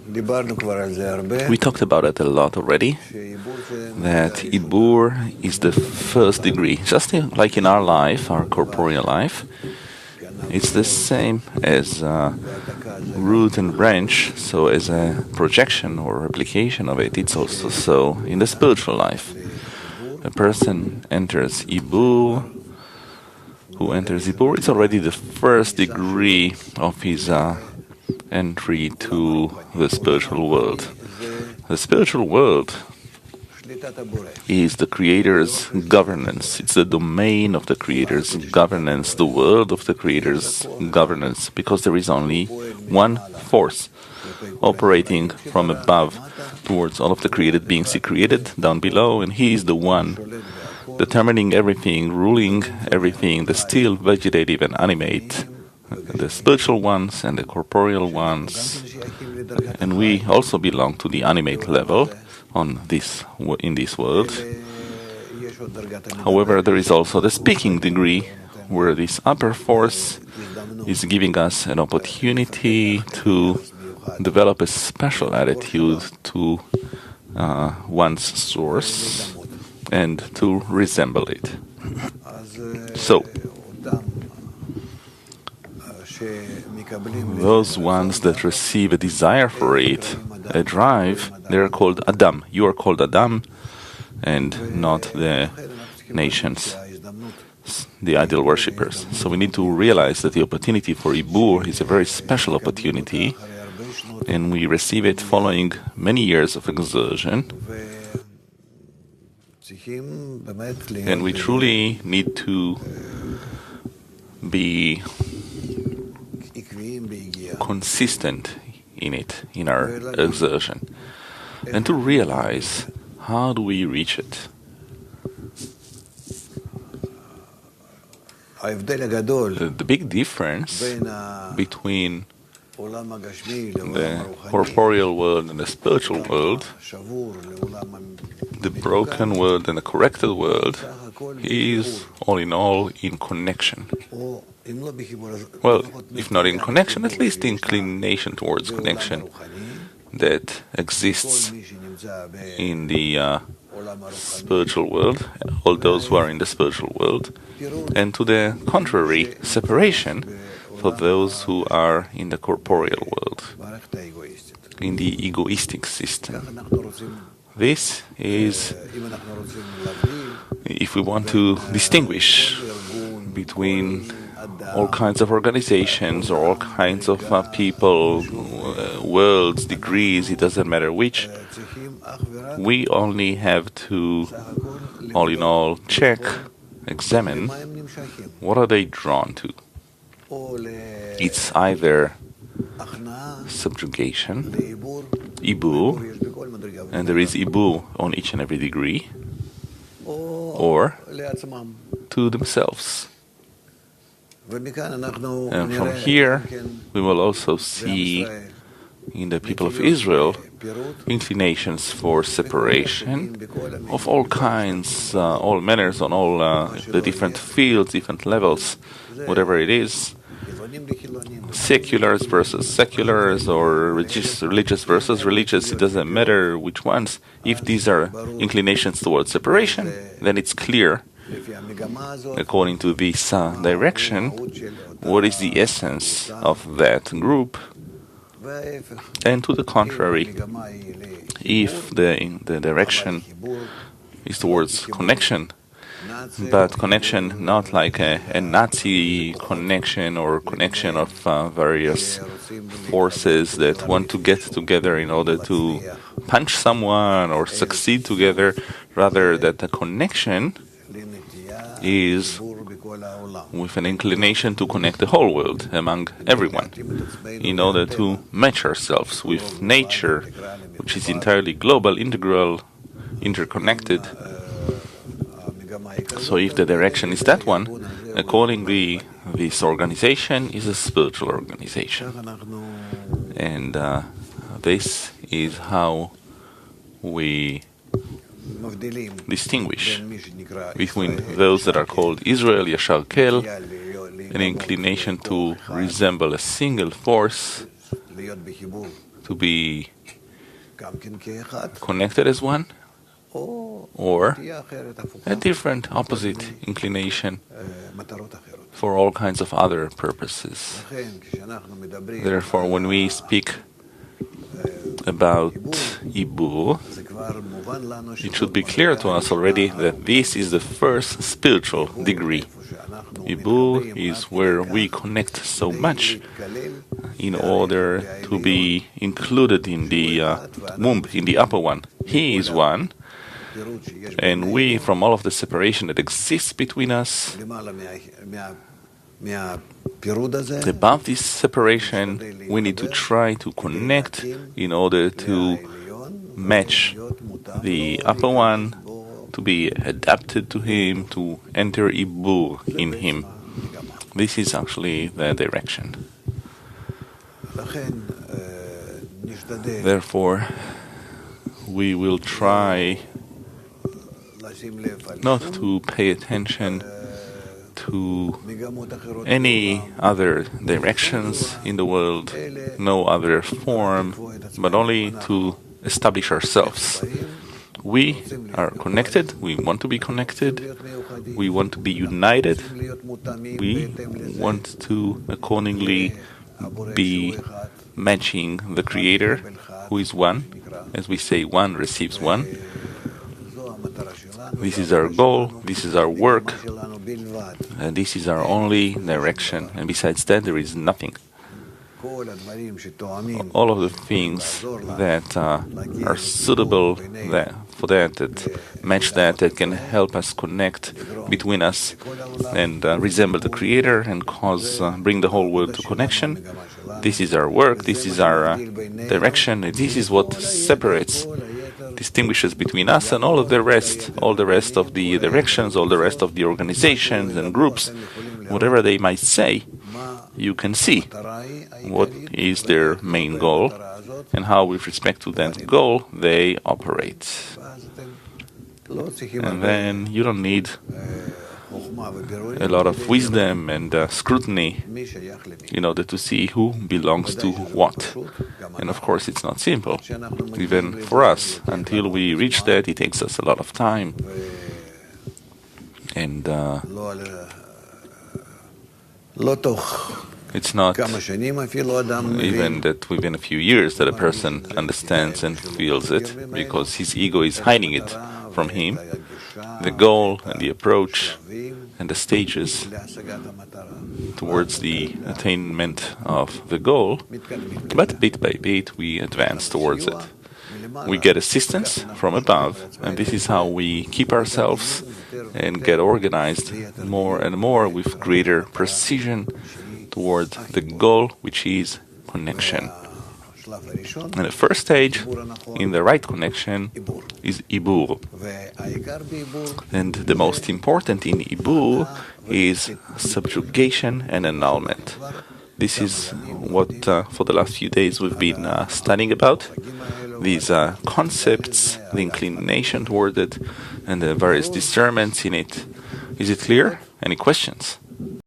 We talked about it a lot already, that ibur is the first degree. Just like in our life, our corporeal life, it's the same as root and branch, so as a projection or replication of it, it's also so in the spiritual life. A person enters ibur, who enters ibur, it's already the first degree of his entry to the spiritual world. The spiritual world is the Creator's governance. It's the domain of the Creator's governance, the world of the Creator's governance, because there is only one force operating from above towards all of the created beings He created down below, and He is the one determining everything, ruling everything, the still, vegetative, and animate, the spiritual ones and the corporeal ones. And we also belong to the animate level in this world. However, there is also the speaking degree, where this upper force is giving us an opportunity to develop a special attitude to one's source and to resemble it. So, those ones that receive a desire for it, a drive, they are called Adam. You are called Adam, and not the nations, the idol worshippers. So we need to realize that the opportunity for ibur is a very special opportunity, and we receive it following many years of exertion. And we truly need to be consistent in it, in our exertion, and to realize, how do we reach it? The big difference between the corporeal world and the spiritual world, the broken world and the corrected world, is all in all in connection. Well, if not in connection, at least the inclination towards connection that exists in the spiritual world, all those who are in the spiritual world, and to the contrary, separation for those who are in the corporeal world, in the egoistic system. This is, if we want to distinguish between all kinds of organizations or all kinds of people, worlds, degrees, it doesn't matter which, we only have to, all in all, check, examine, what are they drawn to? It's either subjugation, ibur, and there is ibur on each and every degree, or to themselves. And from here, we will also see in the people of Israel inclinations for separation of all kinds, all manners, on all the different fields, different levels, whatever it is, seculars versus seculars, or religious versus religious, it doesn't matter which ones. If these are inclinations towards separation, then it's clear, according to this direction, what is the essence of that group. And to the contrary, if the direction is towards connection, but connection not like a Nazi connection or connection of various forces that want to get together in order to punch someone or succeed together, rather that the connection is with an inclination to connect the whole world among everyone, in order to match ourselves with nature, which is entirely global, integral, interconnected. So if the direction is that one, accordingly, this organization is a spiritual organization. And this is how we distinguish between those that are called Israel, Yashar Kel, an inclination to resemble a single force, to be connected as one, or a different, opposite inclination for all kinds of other purposes. Therefore, when we speak about ibur, it should be clear to us already that this is the first spiritual degree. Ibur is where we connect so much in order to be included in the womb, in the upper one. He is one, and we, from all of the separation that exists between us, above this separation, we need to try to connect in order to match the upper one, to be adapted to him, to enter ibur in him. This is actually the direction. Therefore, we will try not to pay attention to any other directions in the world, no other form, but only to establish ourselves. We are connected, we want to be connected, we want to be united, we want to accordingly be matching the Creator, who is one. As we say, one receives one. This is our goal, this is our work, and this is our only direction, and besides that there is nothing. All of the things that are suitable for that match that can help us connect between us and resemble the Creator and bring the whole world to connection. This is our work, this is our direction, and this is what distinguishes between us and all the rest of the directions, all the rest of the organizations and groups, whatever they might say. You can see what is their main goal and how, with respect to that goal, they operate. And then you don't need a lot of wisdom and scrutiny in order to see who belongs to what. And of course, it's not simple. Even for us, until we reach that, it takes us a lot of time. And it's not even that within a few years that a person understands and feels it, because his ego is hiding it from him, the goal and the approach and the stages towards the attainment of the goal, but bit by bit we advance towards it. We get assistance from above, and this is how we keep ourselves and get organized more and more with greater precision toward the goal, which is connection. And the first stage in the right connection is ibur. And the most important in ibur is subjugation and annulment. This is what for the last few days we've been studying about. These concepts, the inclination toward it, and the various discernments in it. Is it clear? Any questions?